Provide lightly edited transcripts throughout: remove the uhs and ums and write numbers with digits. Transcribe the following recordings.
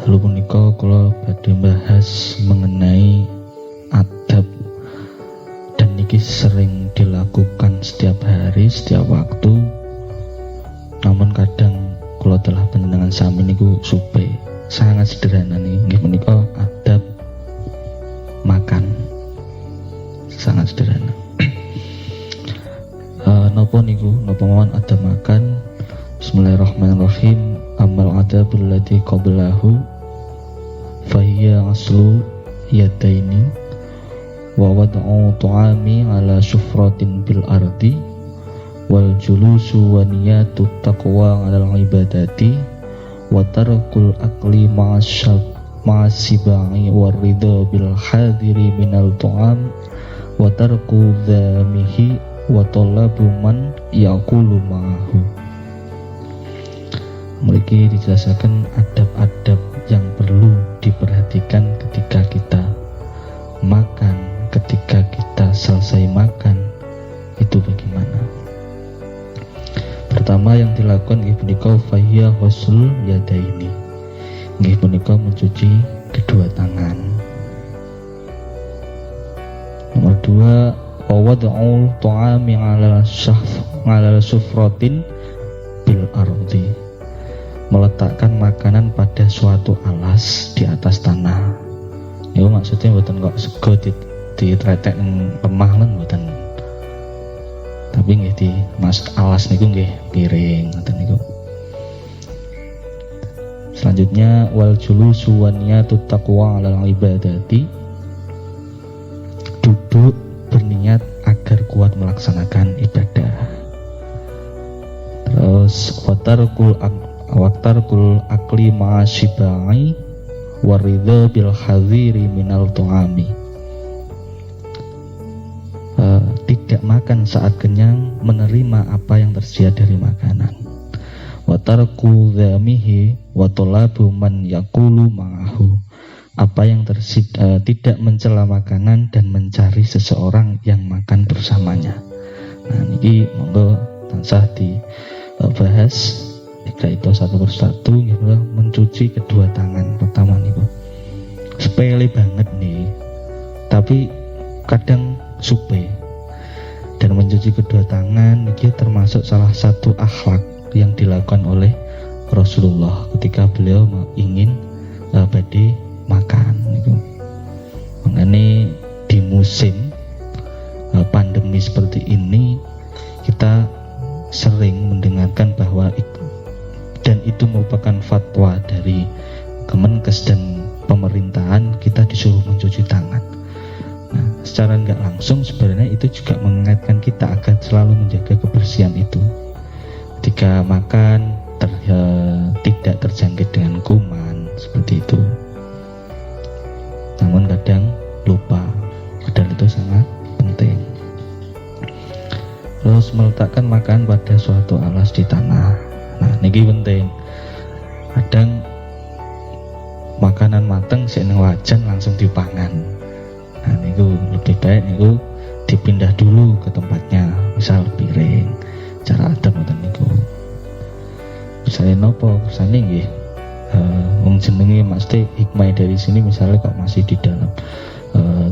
Lalu punika kula badhe bahas mengenai adab, dan niki sering dilakukan setiap hari, setiap waktu. Namun kadang kula telah panjenengan sami niku supe sangat sederhana nggih punika adab makan. Sangat sederhana. Napa niku? Napa mawon adab makan? Bismillahirrahmanirrahim. Amal adabul ladzi qablahu fahiya aslu yadaini wa wad'u ta'ami ala syufratin bil ardi wal julusu wa niyatu taqwa ala ibadati wa tarkul akli ma'asibai war ridha bil hadiri minal ta'am wa tarku dhamihi wa talabu man yaqulu ma'ahu. Mriki dijelaskan adab-adab yang perlu diperhatikan ketika kita makan, ketika kita selesai makan itu bagaimana. Pertama yang dilakukan nggih punika fahiya ghusl yadaini. Nggih punika mencuci kedua tangan. Nomor 2, wad'ul ta'ami 'ala sufratin bil ardi. Meletakkan makanan pada suatu alas di atas tanah. Itu maksudnya mboten kok sego ditretek lemah lan mboten. Tapi nggih di maksud alas niku nggih piring ngoten niku. Selanjutnya wal julusu wa niyatu taqwa 'alal ibadati. Duduk berniat agar kuat melaksanakan ibadah. Terus waktarkul akli ma'asyibai waridha bil hadhiri minal tu'ami. Tidak makan saat kenyang, menerima apa yang tersedia dari makanan. Watarku dhamihi wa talabu man yaqulu ma'ahu. Apa yang tidak mencela makanan dan mencari seseorang yang makan bersamanya. Nah ini monggo tansah dibahas. Jika itu satu persatu gitu, mencuci kedua tangan. Pertama nih sepele banget nih, tapi kadang supe. Dan mencuci kedua tangan ini termasuk salah satu akhlak yang dilakukan oleh Rasulullah ketika beliau ingin badhe makan gitu. Mengenai di musim pandemi seperti ini kita sering mendengarkan bahwa dan itu merupakan fatwa dari Kemenkes dan pemerintahan, kita disuruh mencuci tangan. Nah, secara nggak langsung sebenarnya itu juga mengingatkan kita agar selalu menjaga kebersihan itu. Ketika makan tidak terjangkit dengan kuman seperti itu. Namun kadang lupa, padahal itu sangat penting. Terus meletakkan makan pada suatu alas di tanah. Nah, niki penting. Kadang makanan mateng sik nang wajan langsung dipangan. Nah, niku lebih baik niku dipindah dulu ke tempatnya, misal piring. Cara adab ngoten niku. Misalnya nopo kersane nggih wong jenenge mesti hikmah dari sini, misalnya kok masih di dalam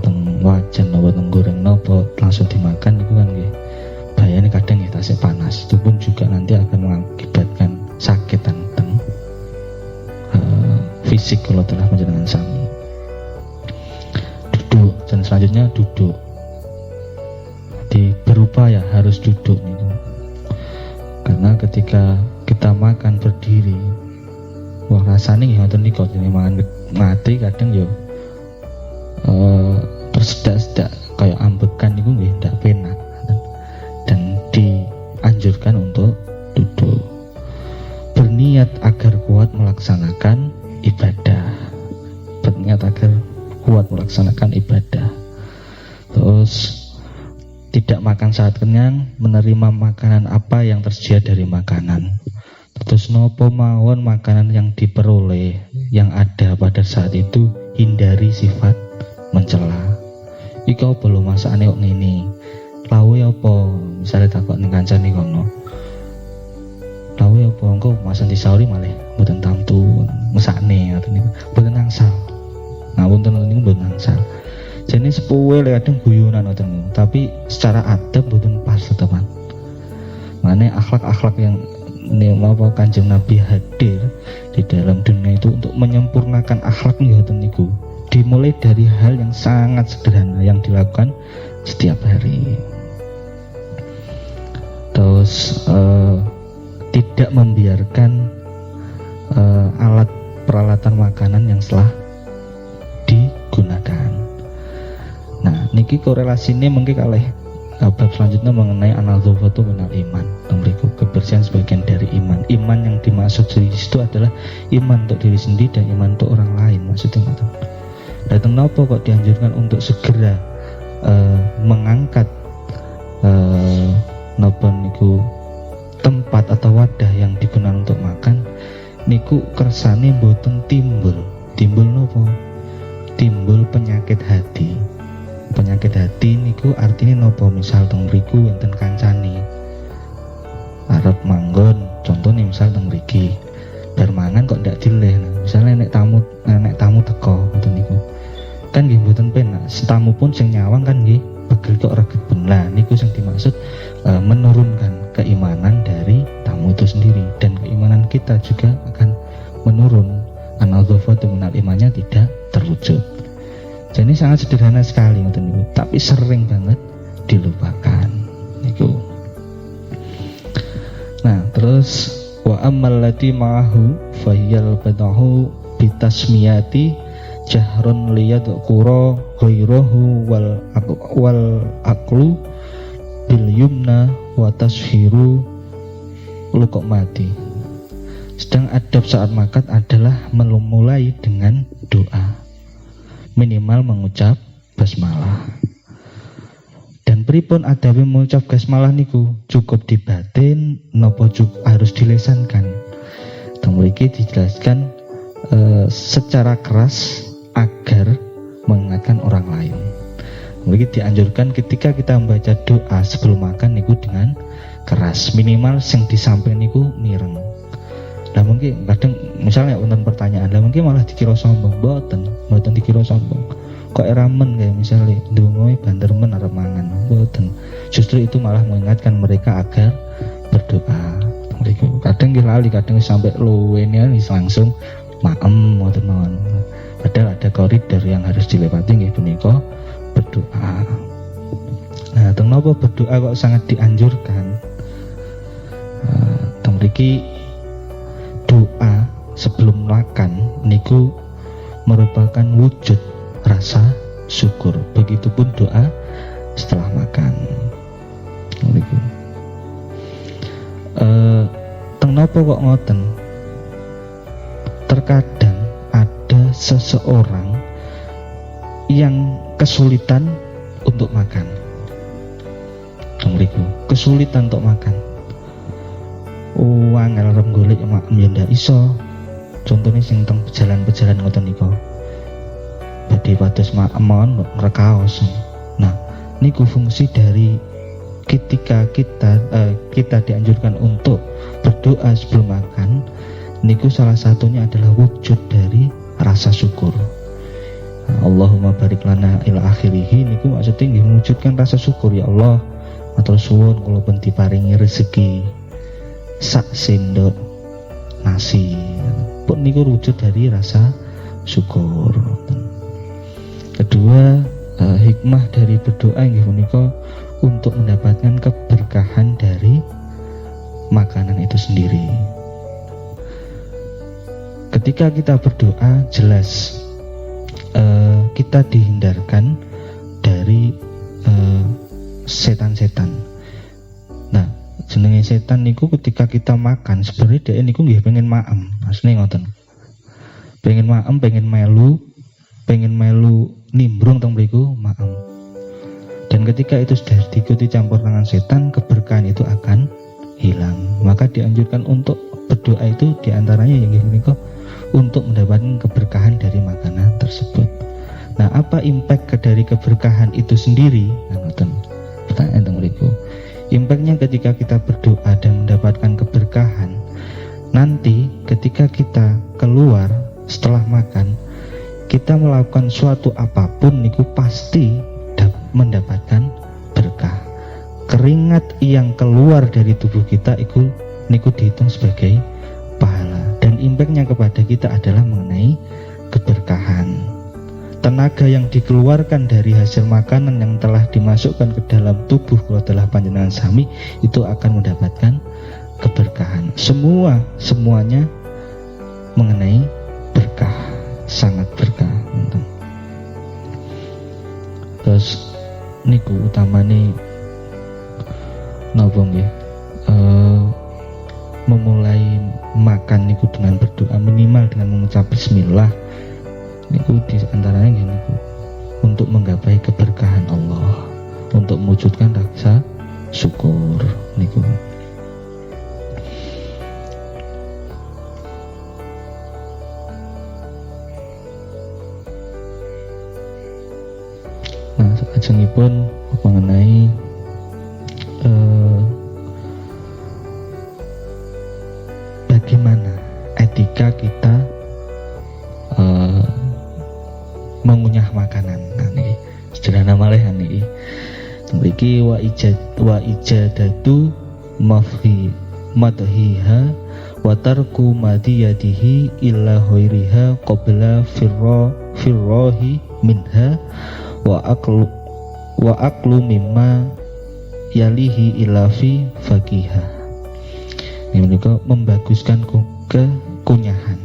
teng wajan nopo teng goreng nopo langsung dimakan niku kan nggih. Bahayanya kadang ya tasnya panas, itu pun juga nanti akan mengakibatkan sakit teng fisik kalau telah panjenengan sami. Duduk, dan selanjutnya duduk. Berupaya harus duduk nih. Karena ketika kita makan berdiri, wah rasanya nggih ngoten niku dene mangan mati kadang yo tersedak-sedak kayak ambekan niku nggih ndak penak. Dan dianjurkan untuk duduk, berniat agar kuat melaksanakan ibadah, terus tidak makan saat kenyang, menerima makanan apa yang tersedia dari makanan. Terus nopo mawon makanan yang diperoleh yang ada pada saat itu, hindari sifat mencela. Iki apa lho masakane kok ngene? Lawe apa? Misalnya takut ning kancane kono. Lawe apa monggo masan disauri malih mboten tamtu mesakne ngoten niku mboten nangsal. Ngapunten niku mboten nangsal. Jane sepuhe lek kadang guyonan ngoten niku, tapi secara adab mboten pas teman. Makanya akhlak-akhlak yang apa Kanjeng Nabi hadir di dalam dunia itu untuk menyempurnakan akhlak ngoten niku. Dimulai dari hal yang sangat sederhana yang dilakukan setiap hari. Terus tidak membiarkan alat peralatan makanan yang telah digunakan. Nah, niki korelasinya mungkin kalih bab selanjutnya mengenai an-nadhafatu minal iman. Mriku kebersihan sebagian dari iman. Iman yang dimaksud di situ adalah iman untuk diri sendiri dan iman untuk orang lain. Maksudnya ngoten. Datang napa kok dianjurkan untuk segera mengangkat napa niku tempat atau wadah yang digunakan untuk makan niku kersane mboten timbul napa? Timbul penyakit hati. Penyakit hati niku artinya napa? Misal teng mriku wonten kancane arep manggon, contohnya misal teng mriki bar mangan kok ndak dileh. Misalnya nek tamu teko ngoten niku kan nggih mboten penak. Tamu pun sing nyawang kan nggih pegel kok reget benar. Niku sing dimaksud menurunkan keimanan dari tamu itu sendiri, dan keimanan kita juga akan menurun. An-nadhafatu minal imannya tidak terwujud. Jadi sangat sederhana sekali ngoten niku, tapi sering banget dilupakan niku. Nah, terus wa ammal lati ma'ahu fahyal badahu bitasmiyati jahrun liyadqura ghairahu wal aqlu bil yumna wa tashiru luqmati. Sedang adab saat makan adalah memulai dengan doa, minimal mengucap basmalah. Dan pripun adabe mengucap basmalah niku? Cukup dibatin napa harus dilesankan? Mriki dijelaskan secara keras agar mengingatkan orang lain. Mriki dianjurkan ketika kita membaca doa sebelum makan niku dengan keras, minimal sing disampaikan niku mireng. Lah mungkin kadang misalnya wonten pertanyaan, lah mungkin malah dikira sombong. Mboten dikira sombong. Kok eramen kayak misalnya ndonga bantermen arep mangan. Mboten. Justru itu malah mengingatkan mereka agar berdoa. Kadang lali, kadang sampai luwene langsung maem ngoten mawon. Padahal ada koridor yang harus dilewati nggih punika berdoa. Nah, teng napa berdoa kok sangat dianjurkan? Teng mriki doa sebelum makan niku merupakan wujud rasa syukur. Begitupun doa setelah makan. Niku. Teng napa kok ngoten? Terkadang ada seseorang yang kesulitan untuk makan. Mriku kesulitan untuk makan. Angel arep golek makem ya ndak iso. Contohnya sing teng pejalan-pejalan ngoten niku. Badhe pados maemon ngrekaos. Nah, niku fungsi dari ketika kita dianjurkan untuk berdoa sebelum makan, niku salah satunya adalah wujud dari rasa syukur. Allahumma barik lana ila akhirih niku maksudnya nggih mewujudkan rasa syukur. Ya Allah, matur suwun kula pun diparingi rezeki sak sendok nasi. Pun niku wujud dari rasa syukur. Kedua, hikmah dari berdoa nggih punika untuk mendapatkan keberkahan dari makanan itu sendiri. Ketika kita berdoa, jelas kita dihindarkan dari setan-setan. Nah, jenenge setan niku ketika kita makan sebenarnya dia niku nggih pengen maem, asline ngoten. Pengen maem, pengen melu nimbrung teng mriku maem. Dan ketika itu sudah diikuti campur tangan setan, keberkahan itu akan hilang. Maka dianjurkan untuk berdoa itu diantaranya yang nggih untuk mendapatkan keberkahan dari makanan tersebut. Nah, apa impact dari keberkahan itu sendiri? Nah, ngoten. Pertanyaan teng mriku. Impactnya ketika kita berdoa dan mendapatkan keberkahan, nanti ketika kita keluar setelah makan, kita melakukan suatu apapun niku pasti mendapatkan berkah. Keringat yang keluar dari tubuh kita itu niku dihitung sebagai pahala, dan impactnya kepada kita adalah mengenai keberkahan. Tenaga yang dikeluarkan dari hasil makanan yang telah dimasukkan ke dalam tubuh kalau telah panjenengan sami itu akan mendapatkan keberkahan. Semuanya mengenai berkah, sangat berkah. Terus niku utamane napa nggih? Memulai makan niku dengan berdoa, minimal dengan mengucap bismillah niku di antaranya niku untuk menggapai keberkahan Allah, untuk mewujudkan rasa syukur niku. Nah, salajengipun mengenai bagaimana etika kita mengunyah makanan. Nah, niki sederhana malih niki. Mriki wa ijadatu madhiha wa tarku madiyatihi illa ghairiha qabla firrahi minha wa aklu mimma yalihi ilafi fakiha. Ini menika membaguskan kekunyahan.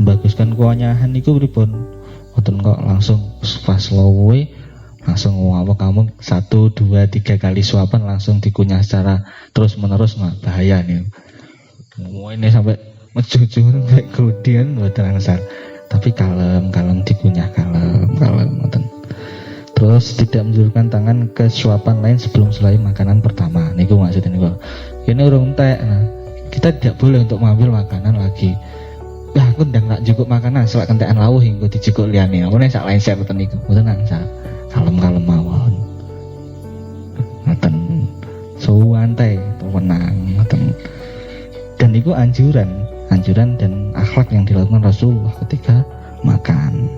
Membaguskan kekunyahan niku pripun? Mboten kok langsung pas lowe langsung apa kamu 1, 2, 3 kali suapan langsung dikunyah secara terus menerus, nah bahaya nih. Mau ini sampai mecucu sampai kemudian mboten angsal. Tapi kalem dikunyah kalem mboten. Terus tidak menjulurkan tangan ke suapan lain sebelum selesai makanan pertama. Niku maksudnya niku. Ini urung entek. Nah, kita tidak boleh untuk mengambil makanan lagi. Lah aku ndang nak cukup makanan selak kentekan lawuh engko dicukuk liyane. Apa nek sak lain set ngoten niku. Mboten angsal. Kalem-kalem mawon. Ngoten. Suwantai tenang ngoten. Dan itu anjuran dan akhlak yang dilakukan Rasulullah ketika makan.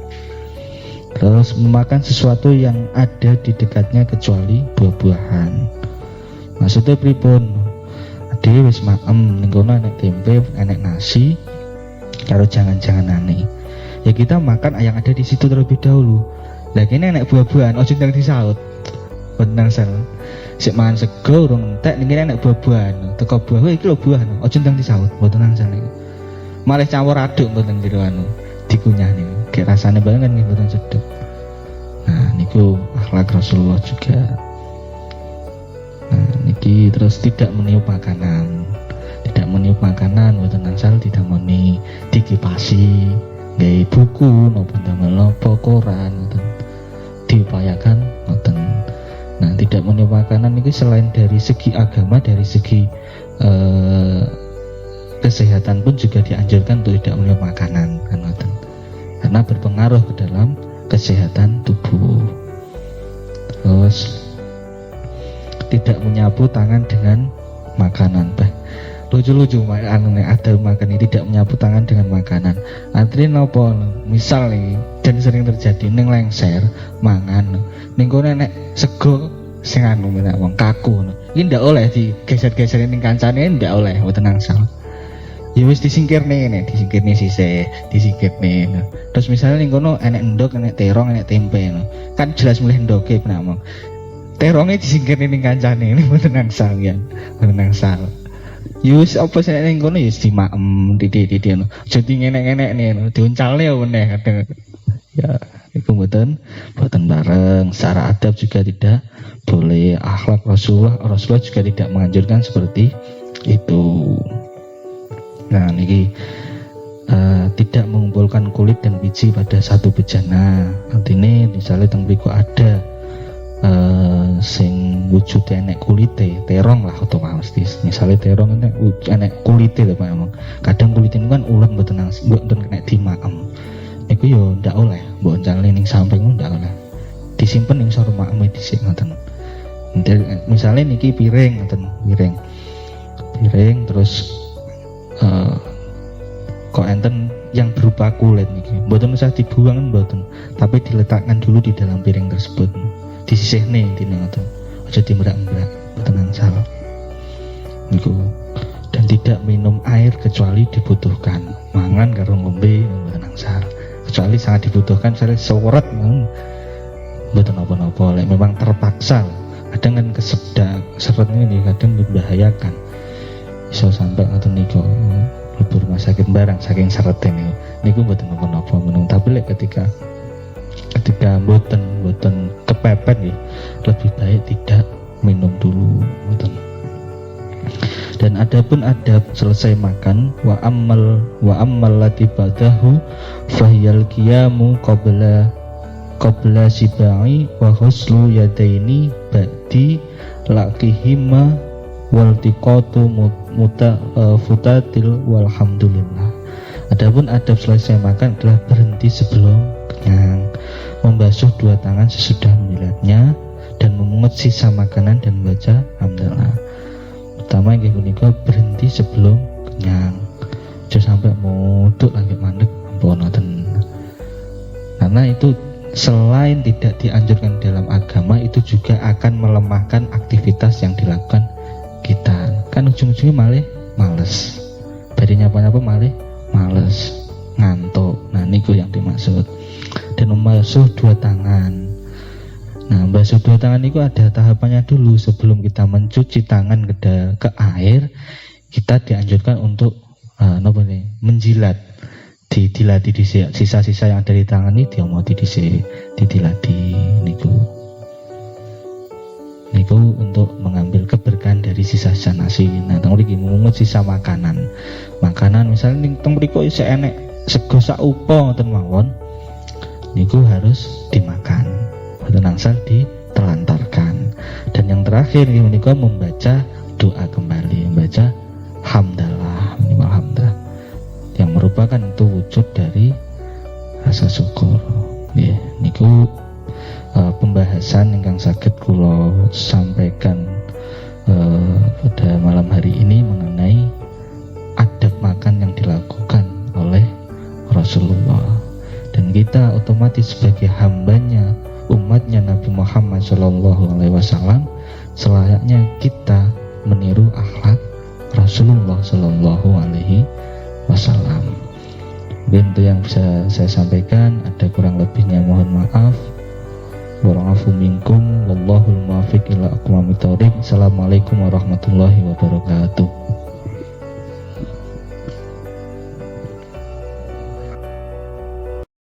Terus memakan sesuatu yang ada di dekatnya kecuali buah-buahan. Maksudnya pripun? Dhewe wis maem ning kono enek tempe, enek nasi, karo jangan-janganane. Ya kita makan yang ada di situ terlebih dahulu. Lah kene enek buah-buahan, ojo ndang disaut. Bener sel. Sik mangan sego urung entek ning kene enek buah-buahan. Teko buah iki lho buah, ojo ndang disaut. Mboten angsal iki. Malih campur aduk mboten kira dikunyah niku. Kayak rasane banget kan mboten sedep. Nah, niku akhlak Rasulullah juga. Nah, niki terus tidak meniup makanan. Tidak meniup makanan mboten angsal didamoni dikipasi, gawe buku maupun damel napa koran ngoten. Diupayakan ngoten. Nah, tidak meniup makanan niku selain dari segi agama, dari segi kesehatan pun juga dianjurkan untuk tidak meniup makanan kan ngoten. Karena berpengaruh ke dalam kesehatan tubuh. Terus tidak menyapu tangan dengan makanan. Lucu-lucu ada makan ini tidak menyapu tangan dengan makanan. Antri nopo misal nih dan sering terjadi ning lengser mangan ning kono nek sego sing anu menak wong kaku. Iki ndak oleh digeser-geser ning kancane, ndak oleh mboten angsal. Ya wis disingkirne sisih, disingkirne. Terus misalnya ning kono enek endok, enek terong, enek tempe. Kan jelas mulih endoke penamong. Terongnya disingkirne ning kancane, ini mboten angsal ya. Mboten angsal. Yus apa sih ning kono yus dimaem titik-titik ngono. Aja dingenek-enek ngono, diuncalne ya meneh kadang. Ya, iku mboten bareng. Secara adab juga tidak boleh. Akhlak Rasulullah juga tidak menganjurkan seperti itu. Nah, niki tidak mengumpulkan kulit dan biji pada satu bejana. Artinya misalnya teng mriku ada sing wujude enek kulite, terong lah otomatis. Misalnya terong enek kulite lho Pak emang. Kadang kulite itu kan ulen mboten kena dimaem. Niku yo ndak oleh, mbok encalne ning samping ndak oleh. Disimpen ning sor maeme dhisik ngoten. Misalnya niki piring ngoten, piring terus kok enten yang berupa kulit niki mboten usah dibuang mboten, tapi diletakkan dulu di dalam piring tersebut, disisihne intine ngoten, aja dimerak-merak, mboten angsal niku. Dan tidak minum air kecuali dibutuhkan, mangan karo ngombe mboten angsal, kecuali sangat dibutuhkan, misalnya seweret mboten apa-apa, lek memang terpaksa. Kadang kan kesedak seret ini kadang membahayakan, iso sampai ngoten niku lebu rumah sakit barang saking serete niku mboten napa-napa menung. Tapi lek ketika mboten kepepet nggih, lebih baik tidak minum dulu mboten. Dan adapun adab selesai makan, wa ammal lati ba'dahu fahyal qiyamu qabla sibai wa huslu yadaini ba'di laqihima waltiqatu futatil walhamdulillah. Adapun adab selesai makan adalah berhenti sebelum kenyang, membasuh dua tangan sesudah melihatnya, dan memungut sisa makanan dan membaca hamdalah. Pertama nggih punika berhenti sebelum kenyang, aja sampai muduk lagi mandek ampun ngoten. Karena itu selain tidak dianjurkan dalam agama, itu juga akan melemahkan aktivitas yang dilakukan kita. Kan ujung-ujungnya malah males, dari nyapa-nyapa malah males, ngantuk. Nah niku yang dimaksud. Dan membasuh dua tangan. Nah membasuh dua tangan niku ada tahapannya dulu. Sebelum kita mencuci tangan ke air, kita dianjurkan untuk menjilat, didilati sisa-sisa yang ada di tangan ini dia mau didilati niku untuk mengambil keberkahan dari sisa-sisa nasi. Nah teng mriki memungut sisa makanan misalnya teng mriko isih enek sego sak upo ngoten mawon, niku harus dimakan, boten angsal ditelantarkan. Dan yang terakhir niku membaca doa kembali, membaca hamdalah, minimal hamdah, yang merupakan itu wujud dari rasa syukur. Nggih niku pembahasan ingkang saged kula sampaikan pada malam hari ini mengenai adab makan yang dilakukan oleh Rasulullah. Dan kita otomatis sebagai hambanya, umatnya Nabi Muhammad SAW, selayaknya kita meniru akhlak Rasulullah SAW. Mungkin itu yang bisa saya sampaikan. Ada kurang lebihnya mohon maaf. Warahmatullahi minkum wallahul muwaffiq ila aqwamit thoriq. Assalamualaikum warahmatullahi wabarakatuh.